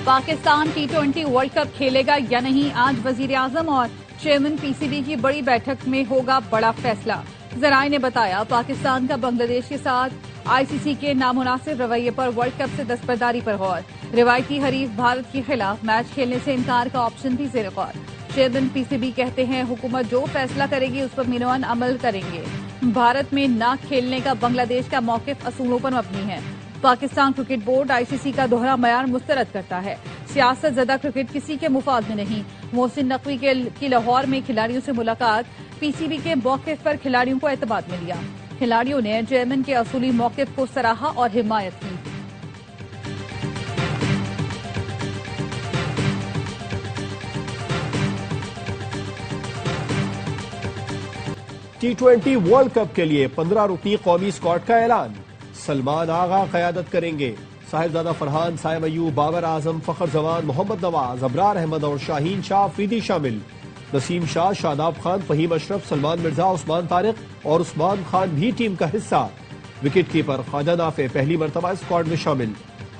Pakistan ٹی20 world cup کھیلے گا یا نہیں، آج وزیر اعظم اور چیئرمین پی سی بی کی بڑی بیٹھک میں ہوگا بڑا فیصلہ۔ ذرائع نے بتایا پاکستان کا بنگلہ دیش کے ساتھ آئی سی سی کے نامناسب رویے پر ورلڈ کپ سے دستبرداری پر غور۔ روایتی حریف بھارت کے خلاف میچ کھیلنے سے انکار کا آپشن بھی زیر غور۔ چیئرمین پی سی بی کہتے ہیں حکومت جو فیصلہ کرے گی اس پر مینوان عمل کریں گے۔ بھارت میں نہ کھیلنے کا بنگلہ دیش کا موقف اصولوں پر مبنی ہے۔ پاکستان کرکٹ بورڈ آئی سی سی کا دوہرا معیار مسترد کرتا ہے۔ سیاست زدہ کرکٹ کسی کے مفاد میں نہیں۔ محسن نقوی کی لاہور میں کھلاڑیوں سے ملاقات، پی سی بی کے موقف پر کھلاڑیوں کو اعتماد میں لیا۔ کھلاڑیوں نے چیئرمین کے اصولی موقف کو سراہا اور حمایت کی۔ ٹی20 ورلڈ کپ کے لیے 15 رکنی قومی اسکواڈ کا اعلان۔ سلمان آغا قیادت کریں گے۔ صاحبزادہ فرحان، سائم ایوب، بابر اعظم، فخر زمان، محمد نواز، ابرار احمد اور شاہین شاہ افریدی شامل۔ نسیم شاہ، شاداب خان، فہیم اشرف، سلمان مرزا، عثمان طارق اور عثمان خان بھی ٹیم کا حصہ۔ وکٹ کیپر خواجہ نافع پہلی مرتبہ اسکواڈ میں شامل۔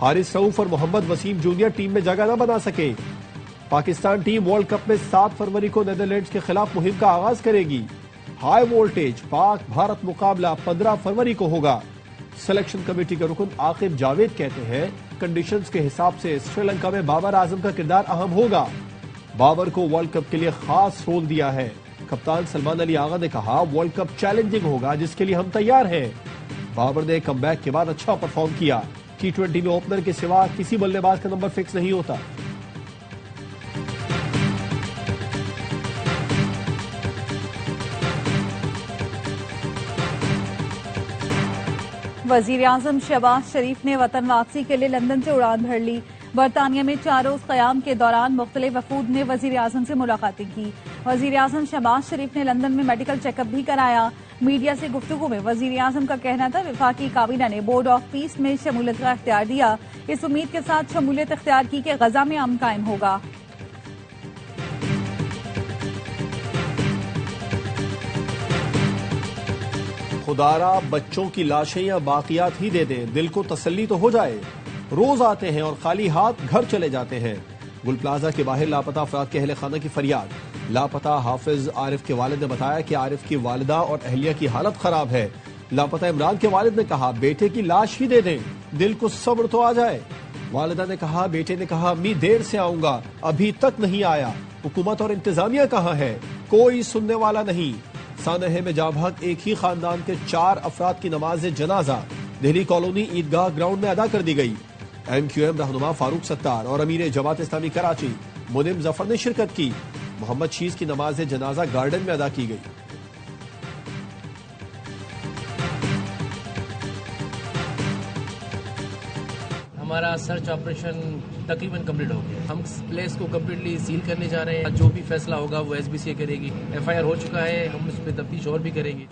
حارث رؤوف اور محمد وسیم جونیئر ٹیم میں جگہ نہ بنا سکے۔ پاکستان ٹیم ورلڈ کپ میں 7 فروری کو نیدرلینڈز کے خلاف مہم کا آغاز کرے گی۔ ہائی وولٹیج پاک بھارت مقابلہ 15 فروری کو ہوگا۔ سلیکشن کمیٹی کے رکن عاقب جاوید کہتے ہیں کنڈیشنز کے حساب سے سری لنکا میں بابر اعظم کا کردار اہم ہوگا۔ بابر کو ورلڈ کپ کے لیے خاص رول دیا ہے۔ کپتان سلمان علی آغا نے کہا ورلڈ کپ چیلنجنگ ہوگا جس کے لیے ہم تیار ہیں۔ بابر نے کم بیک کے بعد اچھا پرفارم کیا۔ ٹی20 میں اوپنر کے سوا کسی بلے باز کا نمبر فکس نہیں ہوتا۔ وزیر اعظم شہباز شریف نے وطن واپسی کے لیے لندن سے اڑان بھر لی۔ برطانیہ میں 4 روز قیام کے دوران مختلف وفود نے وزیر اعظم سے ملاقاتیں کی۔ وزیر اعظم شہباز شریف نے لندن میں میڈیکل چیک اپ بھی کرایا۔ میڈیا سے گفتگو میں وزیر اعظم کا کہنا تھا وفاقی کابینہ نے بورڈ آف پیس میں شمولیت کا اختیار دیا، اس امید کے ساتھ شمولیت اختیار کی کہ غزہ میں امن قائم ہوگا۔ خدارا بچوں کی لاشیں یا باقیات ہی دے دیں، دل کو تسلی تو ہو جائے۔ روز آتے ہیں اور خالی ہاتھ گھر چلے جاتے ہیں۔ گل پلازا کے باہر لاپتہ افراد کے اہل خانہ کی فریاد۔ لاپتہ حافظ عارف کے والد نے بتایا کہ عارف کی والدہ اور اہلیہ کی حالت خراب ہے۔ لاپتہ عمران کے والد نے کہا بیٹے کی لاش ہی دے دیں، دل کو صبر تو آ جائے۔ والدہ نے کہا بیٹے نے کہا امی دیر سے آؤں گا، ابھی تک نہیں آیا۔ حکومت اور انتظامیہ کہاں ہے؟ کوئی سننے والا نہیں۔ سانحہ میں جاں بحق ایک ہی خاندان کے 4 افراد کی نماز جنازہ دہلی کالونی عیدگاہ گراؤنڈ میں ادا کر دی گئی۔ ایم کیو ایم رہنما فاروق ستار اور امیر جماعت اسلامی کراچی منم ظفر نے شرکت کی۔ محمد شیز کی نماز جنازہ گارڈن میں ادا کی گئی۔ ہمارا سرچ آپریشن تقریباً کمپلیٹ ہو گیا۔ ہم پلیس کو کمپلیٹلی سیل کرنے جا رہے ہیں۔ جو بھی فیصلہ ہوگا وہ ایس بی سی کرے گی۔ ایف آئی آر ہو چکا ہے، ہم اس پہ تفتیش اور بھی کریں گے۔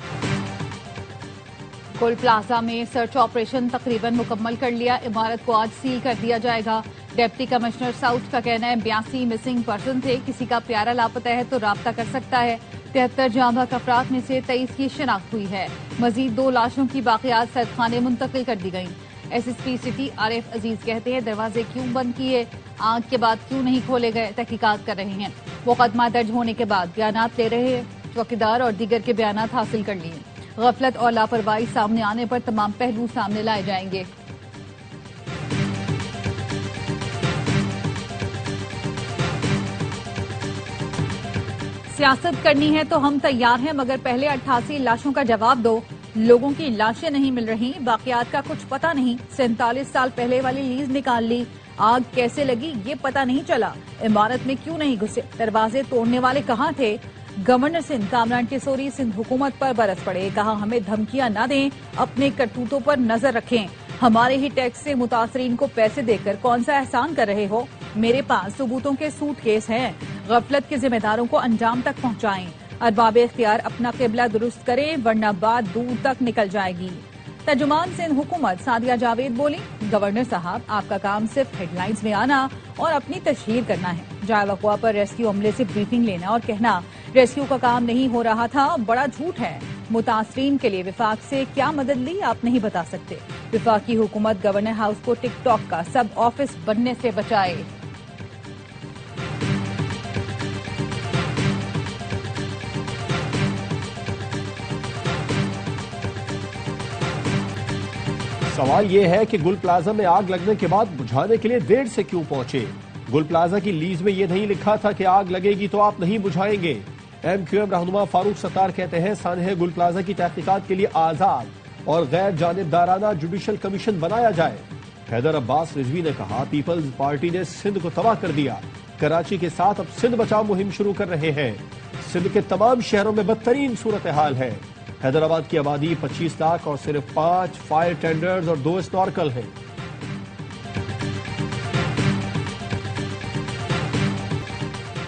گل پلازا میں سرچ آپریشن تقریباً مکمل کر لیا۔ عمارت کو آج سیل کر دیا جائے گا۔ ڈپٹی کمشنر ساؤتھ کا کہنا ہے 82 مسنگ پرسن تھے، کسی کا پیارا لاپتہ ہے تو رابطہ کر سکتا ہے۔ 73 جاں بحق افراد میں سے 23 کی شناخت ہوئی ہے۔ مزید 2 لاشوں کی باقیات سید خانے منتقل کر دی گئیں۔ ایس ایس پی سٹی عارف عزیز کہتے ہیں دروازے کیوں بند کیے، آگ کے بعد کیوں نہیں کھولے گئے، تحقیقات کر رہے ہیں۔ مقدمہ درج ہونے کے بعد بیانات لے رہے ہیں، چوکیدار اور دیگر کے بیانات حاصل کر لیے۔ غفلت اور لاپرواہی سامنے آنے پر تمام پہلو سامنے لائے جائیں گے۔ سیاست کرنی ہے تو ہم تیار ہیں، مگر پہلے 88 لاشوں کا جواب دو۔ لوگوں کی لاشیں نہیں مل رہی، باقیات کا کچھ پتہ نہیں۔ 47 سال پہلے والی لیز نکال لی، آگ کیسے لگی یہ پتہ نہیں چلا۔ عمارت میں کیوں نہیں گھسے، دروازے توڑنے والے کہاں تھے؟ گورنر سندھ کامران ٹیسوری سندھ حکومت پر برس پڑے، کہا ہمیں دھمکیاں نہ دیں، اپنے کرتوتوں پر نظر رکھیں۔ ہمارے ہی ٹیکس سے متاثرین کو پیسے دے کر کون سا احسان کر رہے ہو؟ میرے پاس ثبوتوں کے سوٹ کیس ہیں، غفلت کے ذمہ داروں کو انجام تک پہنچائیں۔ ارباب اختیار اپنا قبلہ درست کریں ورنہ بات دور تک نکل جائے گی۔ ترجمان سندھ حکومت سعدیہ جاوید بولی گورنر صاحب آپ کا کام صرف ہیڈ لائنز میں آنا اور اپنی تشہیر کرنا ہے، جائے وقوع پر ریسکیو عملے سے بریفنگ لینا اور کہنا ریسکیو کا کام نہیں ہو رہا تھا بڑا جھوٹ ہے۔ متاثرین کے لیے وفاق سے کیا مدد لی آپ نہیں بتا سکتے۔ وفاقی حکومت گورنر ہاؤس کو ٹک ٹاک کا سب آفس بننے سے بچائے۔ سوال یہ ہے کہ گل پلازا میں آگ لگنے کے بعد بجھانے کے لیے دیر سے کیوں پہنچے؟ گل پلازا کی لیز میں یہ نہیں لکھا تھا کہ آگ لگے گی تو آپ نہیں بجھائیں گے۔ MQM رہنما فاروق ستار کہتے ہیں سانحہ گل پلازا کی تحقیقات کے لیے آزاد اور غیر جانبدارانہ جوڈیشل کمیشن بنایا جائے۔ حیدر عباس رضوی نے کہا پیپلز پارٹی نے سندھ کو تباہ کر دیا، کراچی کے ساتھ اب سندھ بچاؤ مہم شروع کر رہے ہیں۔ سندھ کے تمام شہروں میں بدترین صورتحال ہے۔ حیدرآباد کی آبادی 25 لاکھ اور صرف 5 فائر ٹینڈرز اور 2 اسنارکل ہیں۔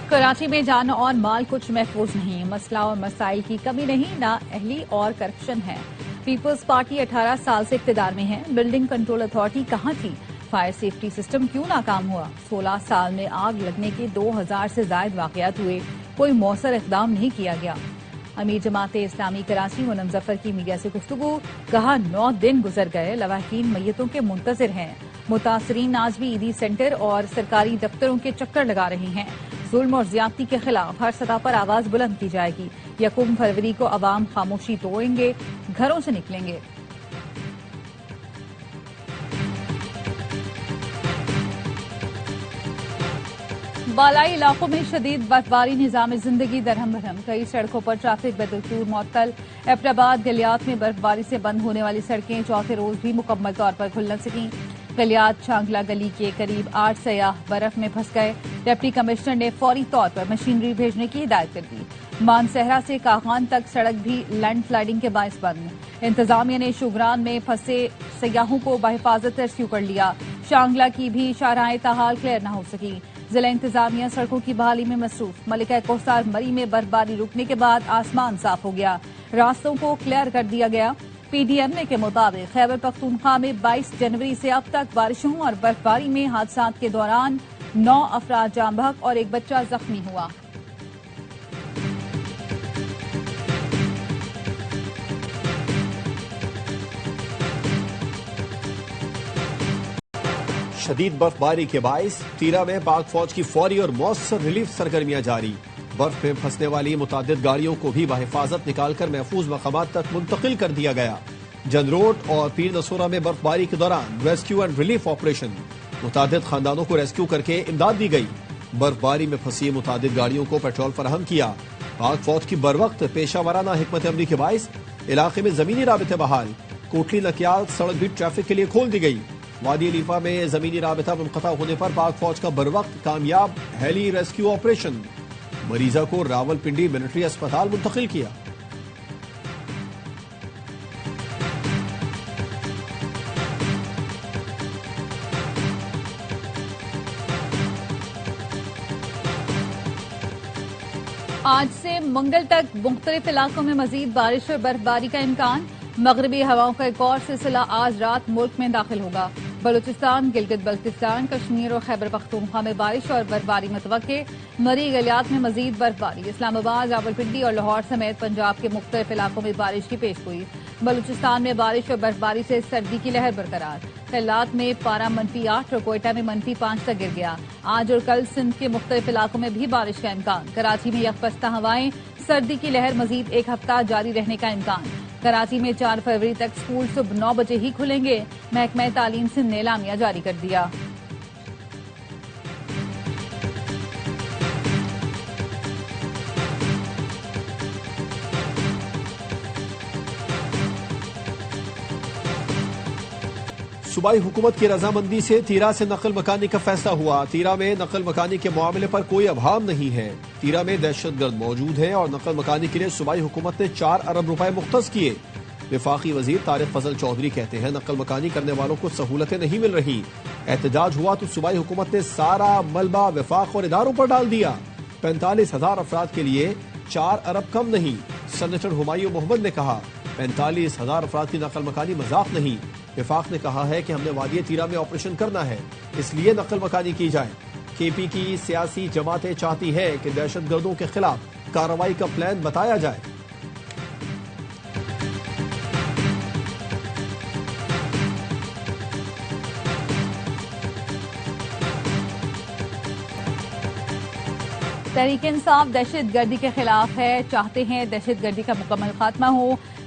کراچی میں جان اور مال کچھ محفوظ نہیں، مسئلہ اور مسائل کی کمی نہیں، نااہلی اور کرپشن ہے۔ پیپلز پارٹی 18 سال سے اقتدار میں ہے، بلڈنگ کنٹرول اتھارٹی کہاں تھی؟ فائر سیفٹی سسٹم کیوں ناکام ہوا؟ 16 سال میں آگ لگنے کے 2000 سے زائد واقعات ہوئے، کوئی مؤثر اقدام نہیں کیا گیا۔ امیر جماعت اسلامی کراچی منم ظفر کی میڈیا سے گفتگو، کہا 9 دن گزر گئے، لواحقین میتوں کے منتظر ہیں، متاثرین آج بھی عیدی سینٹر اور سرکاری دفتروں کے چکر لگا رہے ہیں۔ ظلم اور زیادتی کے خلاف ہر سطح پر آواز بلند کی جائے گی۔ 1 فروری کو عوام خاموشی توڑیں گے، گھروں سے نکلیں گے۔ بالائی علاقوں میں شدید برفباری، نظام زندگی درہم برہم، کئی سڑکوں پر ٹریفک بدستور معطل۔ ایبٹ گلیات میں برفباری سے بند ہونے والی سڑکیں چوتھے روز بھی مکمل طور پر کھل نہ سکیں۔ گلیات چھانگلہ گلی کے قریب 8 سیاح برف میں پھنس گئے، ڈپٹی کمشنر نے فوری طور پر مشینری بھیجنے کی ہدایت کر دی۔ مانسہرہ سے کاغان تک سڑک بھی لینڈ سلائیڈنگ کے باعث بند۔ انتظامیہ نے شوگران میں پھنسے سیاحوں کو بحفاظت ریسکیو کر لیا، شانگلہ کی بھی شاہراہیں تاحال کلیئر نہ ہو سکی۔ ضلع انتظامیہ سڑکوں کی بحالی میں مصروف، ملکہ کوثر مری میں برفباری رکنے کے بعد آسمان صاف ہو گیا، راستوں کو کلیئر کر دیا گیا۔ PDMA کے مطابق خیبر پختونخوا میں 22 جنوری سے اب تک بارشوں اور برفباری میں حادثات کے دوران 9 افراد جاں بحق اور 1 بچہ زخمی ہوا۔ شدید برفباری کے باعث تیرا میں پاک فوج کی فوری اور مؤثر ریلیف سرگرمیاں جاری۔ برف میں پھنسنے والی متعدد گاڑیوں کو بھی بحفاظت نکال کر محفوظ مقامات تک منتقل کر دیا گیا۔ جن روڈ اور پیر نصورہ میں برفباری کے دوران ریسکیو اینڈ ریلیف آپریشن، متعدد خاندانوں کو ریسکیو کر کے امداد دی گئی۔ برفباری میں پھنسی متعدد گاڑیوں کو پیٹرول فراہم کیا۔ پاک فوج کی بروقت پیشہ ورانہ حکمت عملی کے باعث علاقے میں زمینی رابطے بحال، کوٹلی نکیال سڑک بھی ٹریفک کے لیے کھول دی گئی۔ وادی علیفہ میں زمینی رابطہ منقطع ہونے پر پاک فوج کا بروقت کامیاب ہیلی ریسکیو آپریشن، مریضہ کو راول پنڈی ملٹری اسپتال منتقل کیا۔ آج سے منگل تک مختلف علاقوں میں مزید بارش اور برفباری کا امکان، مغربی ہواؤں کا ایک اور سلسلہ آج رات ملک میں داخل ہوگا۔ بلوچستان، گلگت بلتستان، کشمیر اور خیبر پختونخوا میں بارش اور برفباری متوقع، مری گلیات میں مزید برفباری، اسلام آباد، راولپنڈی اور لاہور سمیت پنجاب کے مختلف علاقوں میں بارش کی پیش گوئی۔ بلوچستان میں بارش اور برفباری سے سردی کی لہر برقرار، خیلات میں پارہ -8 اور کوئٹہ میں -5 تک گر گیا۔ آج اور کل سندھ کے مختلف علاقوں میں بھی بارش کا امکان، کراچی میں یکپستہ ہوائیں، سردی کی لہر مزید 1 ہفتہ جاری رہنے کا امکان۔ کراچی میں 4 فروری تک سکول صبح 9 بجے ہی کھلیں گے، محکمہ تعلیم سندھ نے اعلامیہ جاری کر دیا۔ صوبائی حکومت کی رضامندی سے تیرا سے نقل مکانی کا فیصلہ ہوا۔ تیرا میں نقل مکانی کے معاملے پر کوئی ابہام نہیں ہے۔ تیرا میں دہشت گرد موجود ہیں اور نقل مکانی کے لیے صوبائی حکومت نے 4 ارب روپے مختص کیے۔ وفاقی وزیر طارق فضل چودھری کہتے ہیں نقل مکانی کرنے والوں کو سہولتیں نہیں مل رہی۔ احتجاج ہوا تو صوبائی حکومت نے سارا ملبہ وفاق اور اداروں پر ڈال دیا۔ 45,000 افراد کے لیے 4 ارب کم نہیں۔ سینیٹر ہمایوں محمد نے کہا 45,000 افراد کی نقل مکانی مذاق نہیں۔ وفاق نے کہا ہے کہ ہم نے وادی تیرا میں آپریشن کرنا ہے، اس لیے نقل مکانی کی جائے۔ KP کی سیاسی جماعتیں چاہتی ہے کہ دہشت گردوں کے خلاف کارروائی کا پلان بتایا جائے۔ تحریک انصاف دہشت گردی کے خلاف ہے، چاہتے ہیں دہشت گردی کا مکمل خاتمہ ہو۔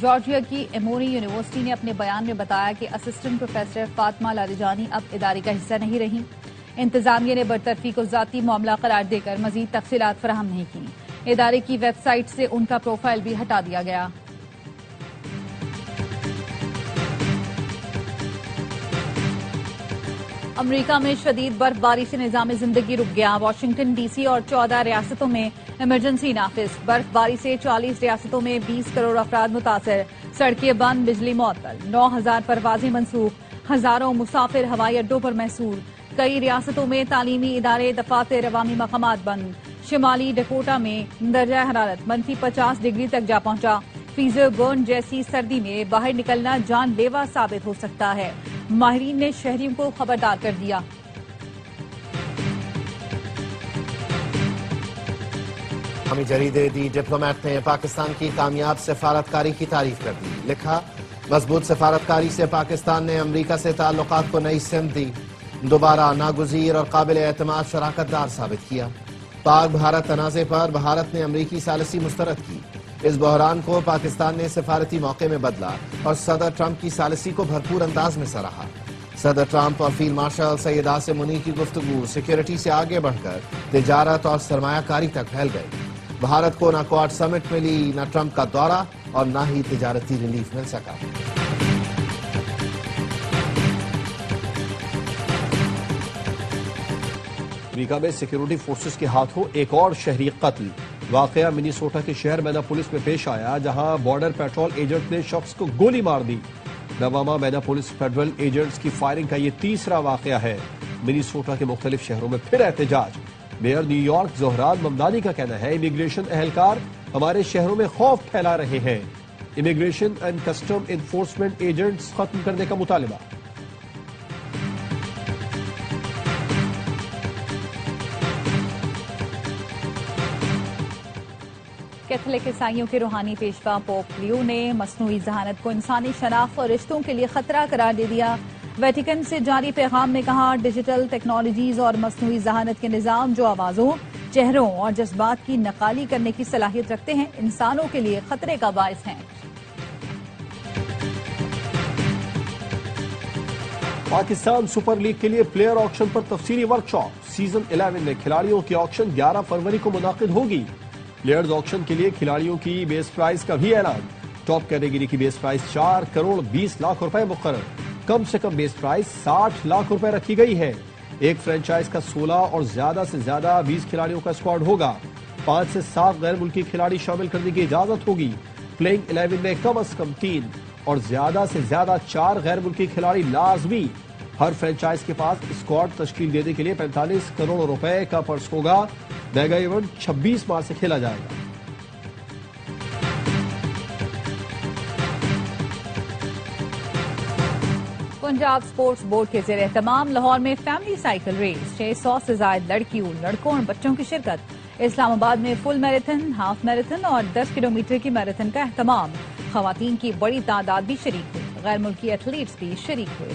جارجیا کی ایموری یونیورسٹی نے اپنے بیان میں بتایا کہ اسسٹنٹ پروفیسر فاطمہ لادجانی اب ادارے کا حصہ نہیں رہی۔ انتظامیہ نے برطرفی کو ذاتی معاملہ قرار دے کر مزید تفصیلات فراہم نہیں کی۔ ادارے کی ویب سائٹ سے ان کا پروفائل بھی ہٹا دیا گیا۔ امریکہ میں شدید برف باری سے نظام زندگی رک گیا۔ واشنگٹن ڈی سی اور 14 ریاستوں میں ایمرجنسی نافذ۔ برف باری سے 40 ریاستوں میں 20 کروڑ افراد متاثر، سڑکیں بند، بجلی معطل، 9,000 پروازیں منسوخ، ہزاروں مسافر ہوائی اڈوں پر محصور۔ کئی ریاستوں میں تعلیمی ادارے، دفاتر، عوامی مقامات بند۔ شمالی ڈکوٹا میں درجہ حرارت -50 ڈگری تک جا پہنچا۔ فریزر برن جیسی سردی میں باہر نکلنا جان لیوا ثابت ہو سکتا ہے، ماہرین نے شہریوں کو خبردار کر دیا۔ ہمیں جریدے دی ڈپلومیٹ نے پاکستان کی کامیاب سفارتکاری کی تعریف کر دی۔ لکھا، مضبوط سفارتکاری سے پاکستان نے امریکہ سے تعلقات کو نئی سمت دی، دوبارہ ناگزیر اور قابل اعتماد شراکت دار ثابت کیا۔ پاک بھارت تنازع پر بھارت نے امریکی ثالثی مسترد کی۔ اس بحران کو پاکستان نے سفارتی موقع میں بدلا اور صدر ٹرمپ کی ثالثی کو بھرپور انداز میں سراہا۔ صدر ٹرمپ اور فیلڈ مارشل سید عاصم منیع کی گفتگو سیکیورٹی سے آگے بڑھ کر تجارت اور سرمایہ کاری تک پھیل گئی۔ بھارت کو نہ کوڈ سمٹ ملی، نہ ٹرمپ کا دورہ اور نہ ہی تجارتی ریلیف مل سکا۔ امریکہ میں سیکیورٹی فورسز کے ہاتھوں ایک اور شہری قتل۔ واقعہ منیسوٹا کے شہر میناپولس میں پیش آیا، جہاں بارڈر پیٹرول ایجنٹ نے شخص کو گولی مار دی۔ نوامہ میناپولس فیڈرل ایجنٹس کی فائرنگ کا یہ تیسرا واقعہ ہے۔ منیسوٹا کے مختلف شہروں میں پھر احتجاج۔ Mayor new York Dhahran Mamdani کا کہنا ہے، امیگریشن اہلکار ہمارے شہروں میں خوف پھیلا رہے ہیں۔ Immigration and custom enforcement agents ختم کرنے کا مطالبہ۔ کیتھولک عیسائیوں کے روحانی پیشوا پوپ لیو نے مصنوعی ذہانت کو انسانی شناخت اور رشتوں کے لیے خطرہ قرار دے دیا۔ ویٹیکن سے جاری پیغام میں کہا، ڈیجیٹل ٹیکنالوجیز اور مصنوعی ذہانت کے نظام جو آوازوں، چہروں اور جذبات کی نقالی کرنے کی صلاحیت رکھتے ہیں، انسانوں کے لیے خطرے کا باعث ہیں۔ پاکستان سپر لیگ کے لیے پلیئر آکشن پر تفصیلی ورکشاپ۔ سیزن 11 میں کھلاڑیوں کی آکشن 11 فروری کو منعقد ہوگی۔ پلیئرز آکشن کے لیے کھلاڑیوں کی بیس پرائز کا بھی اعلان۔ ٹاپ کیٹیگری کی بیس پرائز 4 کروڑ 20 لاکھ روپے مقرر۔ کم سے کم بیس پرائز 60 لاکھ روپے رکھی گئی ہے۔ ایک فرنچائز کا 16 اور زیادہ سے زیادہ 20 کھلاڑیوں کا اسکواڈ ہوگا۔ 5 سے 7 غیر ملکی کھلاڑی شامل کرنے کی اجازت ہوگی۔ پلینگ 11 میں کم از کم 3 اور زیادہ سے زیادہ 4 غیر ملکی کھلاڑی لازمی۔ ہر فرنچائز کے پاس اسکواڈ تشکیل دینے کے لیے 45 کروڑ روپے کا پرس ہوگا۔ میگا ایونٹ 26 مارچ سے کھیلا جائے گا۔ پنجاب سپورٹس بورڈ کے زیر اہتمام لاہور میں فیملی سائیکل ریس، 600 سے زائد لڑکیوں، لڑکوں اور بچوں کی شرکت۔ اسلام آباد میں فل میراتھن، ہاف میراتھن اور 10 کلومیٹر کی میراتھن کا اہتمام۔ خواتین کی بڑی تعداد بھی شریک ہوئی، غیر ملکی ایتھلیٹس بھی شریک ہوئے۔